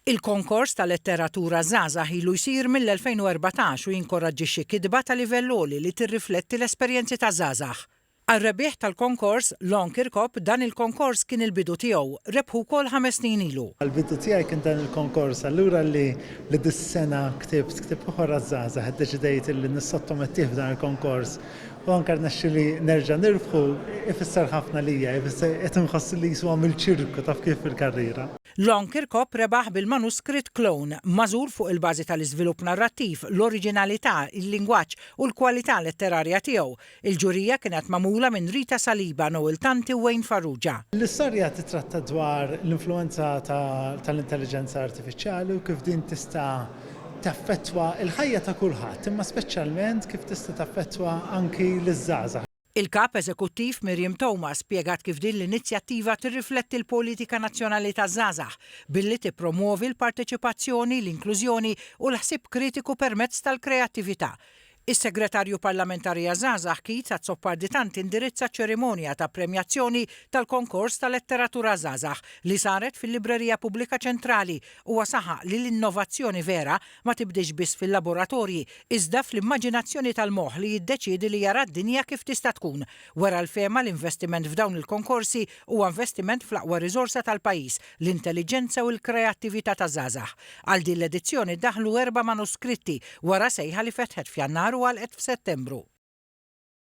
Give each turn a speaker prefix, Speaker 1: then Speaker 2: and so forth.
Speaker 1: Il-konkors tal-letteratura żgħażagħ ilu jsir mill-2014 u jinkoraġġixxi kitba ta' livell għoli li tirrifletti l-esperjenzi ta' żgħażagħ. Għar-rebbieħ tal-konkors L-Kirkop dan il-konkors kien il-bidu tiegħu, rebħu wkoll 5 snin ilu.
Speaker 2: Għal-bidu tiegħi kien dan il-konkors, allura li dis-sena ktibt uħor żgħażagħ iddeċidejt li nissottomettih f'dan il-konkors u anke rnexxieli nerġa' nirbħu ifisser ħafna lija, ifisser qed inħoss li jiswa mill-ċirku taf kif fil-karriera.
Speaker 1: L-Kirkop rebaħ bil-manuskritt Clone, mażur fuq il-bażi tal-iżvilupp narrattiv, l-oriġinalità, il-lingwaġġ u l-kwalità letterarja tiegħu. Il-ġurija kienet magħmula minn Rita Saliba, Noel Tanti u Wayne Farrugia.
Speaker 2: L-istorja titratta dwar l-influenza tal-intelligenza artifiċjali u kif din tista' taffettwa il-ħajja ta' kulħadd, imma speċjalment kif tista' taffettwa anki l-żgħażagħ.
Speaker 1: Il-kap eżekuttiv Miriam Thomas spjegat kif din l-inizjattiva tirrifletti l-politika nazzjonali taż-żgħażagħ billi tippromuovi l-parteċipazzjoni, l-inklużjoni u l-ħsieb kritiku permezz tal-kreattività. Is-Segretarju Parlamentari għaż-żgħażagħ Keith Azzoparditant indirizza ċerimonja ta' premjazzjoni tal-konkors tal-letteratura żgħażagħ li saret fil-Librerija Pubblika Ċentrali u saħaq li l-innovazzjoni vera ma tibdix biss fil-laboratorji iżda fl-immaġinazzjoni tal-moħħ li jiddeċiedi li jara d-dinja kif tista' tkun. Wara l-fema l-investiment f'dawn il-konkorsi huwa investiment fl-aqwa riżorsa tal-pajjiż, l-intelligenza u l-kreattività taż-żgħażagħ. Għal din l-edizzjoni daħlu 4 manuskritti wara sejħa li fetħet f'Jannar u għalqet f'Settembru.